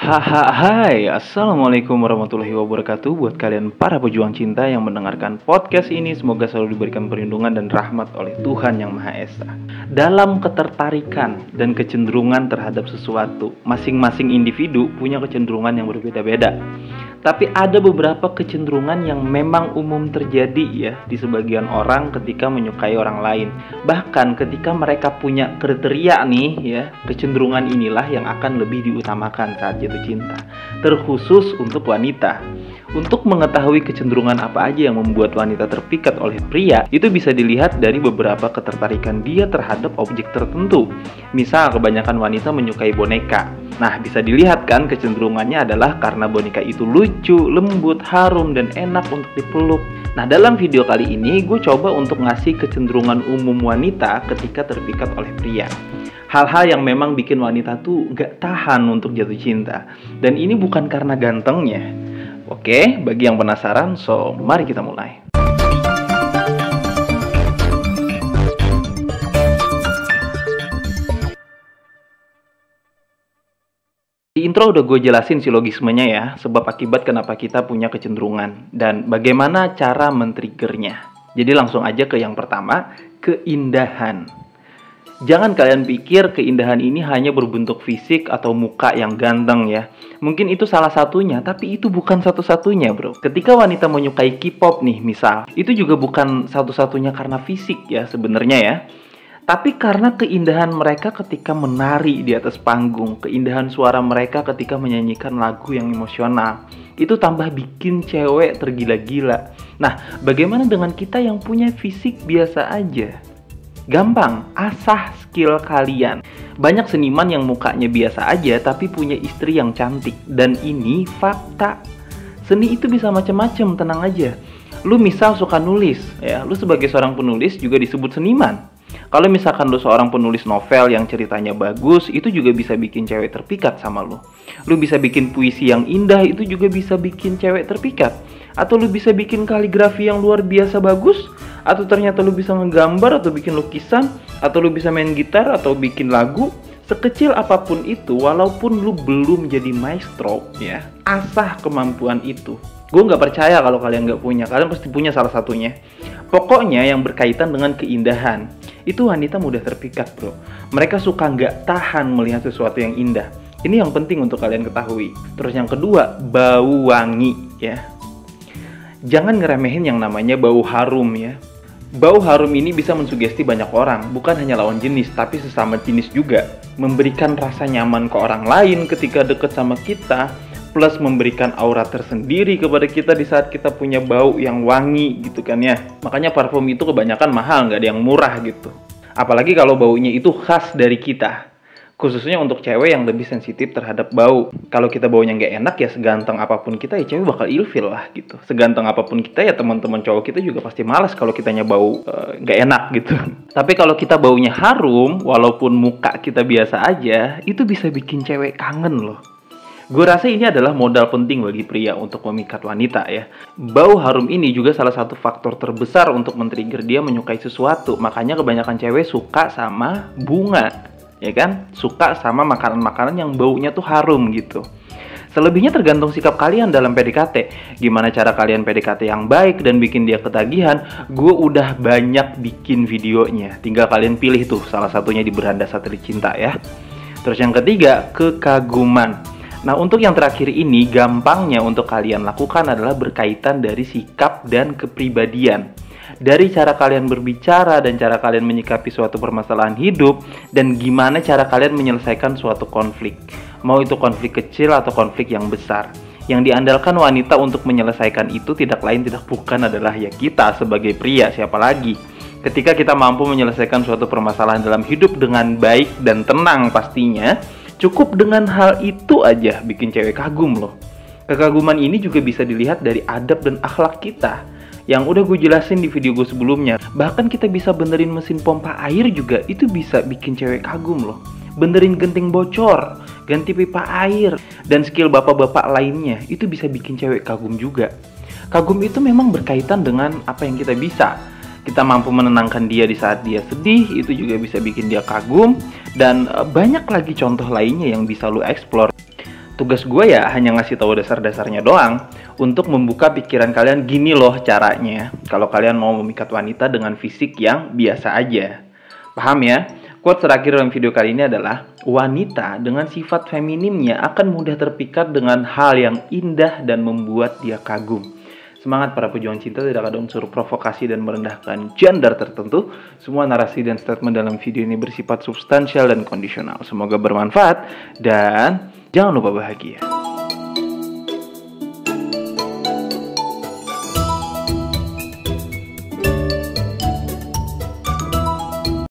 Hai, assalamualaikum warahmatullahi wabarakatuh. Buat kalian para pejuang cinta yang mendengarkan podcast ini, semoga selalu diberikan perlindungan dan rahmat oleh Tuhan Yang Maha Esa. Dalam ketertarikan dan kecenderungan terhadap sesuatu, masing-masing individu punya kecenderungan yang berbeda-beda. Tapi ada beberapa kecenderungan yang memang umum terjadi ya di sebagian orang ketika menyukai orang lain. Bahkan ketika mereka punya kriteria nih ya, kecenderungan inilah yang akan lebih diutamakan saat jatuh cinta. Terkhusus untuk wanita. Untuk mengetahui kecenderungan apa aja yang membuat wanita terpikat oleh pria, itu bisa dilihat dari beberapa ketertarikan dia terhadap objek tertentu. Misal kebanyakan wanita menyukai boneka. Nah, bisa dilihat kan kecenderungannya adalah karena boneka itu lucu, lembut, harum, dan enak untuk dipeluk. Nah, dalam video kali ini gue coba untuk ngasih kecenderungan umum wanita ketika terpikat oleh pria. Hal-hal yang memang bikin wanita tuh gak tahan untuk jatuh cinta. Dan ini bukan karena gantengnya. Oke, bagi yang penasaran, so mari kita mulai. Di intro udah gue jelasin silogismenya ya, sebab akibat kenapa kita punya kecenderungan dan bagaimana cara men-triggernya. Jadi langsung aja ke yang pertama, keindahan. Jangan kalian pikir keindahan ini hanya berbentuk fisik atau muka yang ganteng ya. Mungkin itu salah satunya, tapi itu bukan satu-satunya bro. Ketika wanita menyukai K-pop nih misal, itu juga bukan satu-satunya karena fisik ya sebenarnya ya. Tapi karena keindahan mereka ketika menari di atas panggung, keindahan suara mereka ketika menyanyikan lagu yang emosional, itu tambah bikin cewek tergila-gila. Nah, bagaimana dengan kita yang punya fisik biasa aja? Gampang, asah skill kalian. Banyak seniman yang mukanya biasa aja tapi punya istri yang cantik. Dan ini fakta. Seni itu bisa macam-macam, tenang aja. Lu misal suka nulis, ya, lu sebagai seorang penulis juga disebut seniman. Kalau misalkan lu seorang penulis novel yang ceritanya bagus, itu juga bisa bikin cewek terpikat sama lu. Lu bisa bikin puisi yang indah, itu juga bisa bikin cewek terpikat. Atau lu bisa bikin kaligrafi yang luar biasa bagus, atau ternyata lu bisa ngegambar atau bikin lukisan, atau lu bisa main gitar atau bikin lagu. Sekecil apapun itu, walaupun lu belum jadi maestro ya, asah kemampuan itu. Gue gak percaya kalau kalian gak punya, kalian pasti punya salah satunya. Pokoknya yang berkaitan dengan keindahan, itu wanita mudah terpikat bro. Mereka suka gak tahan melihat sesuatu yang indah. Ini yang penting untuk kalian ketahui. Terus yang kedua, bau wangi ya. Jangan ngeremehin yang namanya bau harum ya. Bau harum ini bisa mensugesti banyak orang, bukan hanya lawan jenis, tapi sesama jenis juga. Memberikan rasa nyaman ke orang lain ketika deket sama kita, plus memberikan aura tersendiri kepada kita di saat kita punya bau yang wangi gitu kan ya. Makanya parfum itu kebanyakan mahal, nggak ada yang murah gitu. Apalagi kalau baunya itu khas dari kita. Khususnya untuk cewek yang lebih sensitif terhadap bau. Kalau kita baunya nggak enak ya seganteng apapun kita ya cewek bakal ilfil lah gitu. Seganteng apapun kita ya teman-teman cowok kita juga pasti malas kalau kitanya bau nggak enak gitu. Tapi kalau kita baunya harum, walaupun muka kita biasa aja, itu bisa bikin cewek kangen loh. Gue rasa ini adalah modal penting bagi pria untuk memikat wanita ya. Bau harum ini juga salah satu faktor terbesar untuk men-trigger dia menyukai sesuatu. Makanya kebanyakan cewek suka sama bunga. Ya kan, suka sama makanan-makanan yang baunya tuh harum gitu. Selebihnya tergantung sikap kalian dalam PDKT. Gimana cara kalian PDKT yang baik dan bikin dia ketagihan, gue udah banyak bikin videonya. Tinggal kalian pilih tuh salah satunya di Beranda Satelit Cinta ya. Terus yang ketiga, kekaguman. Nah, untuk yang terakhir ini, gampangnya untuk kalian lakukan adalah berkaitan dari sikap dan kepribadian. Dari cara kalian berbicara dan cara kalian menyikapi suatu permasalahan hidup, dan gimana cara kalian menyelesaikan suatu konflik. Mau itu konflik kecil atau konflik yang besar. Yang diandalkan wanita untuk menyelesaikan itu tidak lain tidak bukan adalah ya kita sebagai pria, siapa lagi. Ketika kita mampu menyelesaikan suatu permasalahan dalam hidup dengan baik dan tenang pastinya, cukup dengan hal itu aja bikin cewek kagum loh. Kekaguman ini juga bisa dilihat dari adab dan akhlak kita, yang udah gue jelasin di video gue sebelumnya. Bahkan kita bisa benerin mesin pompa air juga, itu bisa bikin cewek kagum loh. Benerin genting bocor, ganti pipa air, dan skill bapak-bapak lainnya, itu bisa bikin cewek kagum juga. Kagum itu memang berkaitan dengan apa yang kita bisa. Kita mampu menenangkan dia di saat dia sedih, itu juga bisa bikin dia kagum. Dan banyak lagi contoh lainnya yang bisa lu explore. Tugas gue ya hanya ngasih tahu dasar-dasarnya doang untuk membuka pikiran kalian. Gini loh caranya kalau kalian mau memikat wanita dengan fisik yang biasa aja. Paham ya? Quote terakhir dalam video kali ini adalah, wanita dengan sifat feminimnya akan mudah terpikat dengan hal yang indah dan membuat dia kagum. Semangat para pejuang cinta, tidak ada unsur provokasi dan merendahkan gender tertentu. Semua narasi dan statement dalam video ini bersifat substansial dan kondisional. Semoga bermanfaat dan jangan lupa bahagia.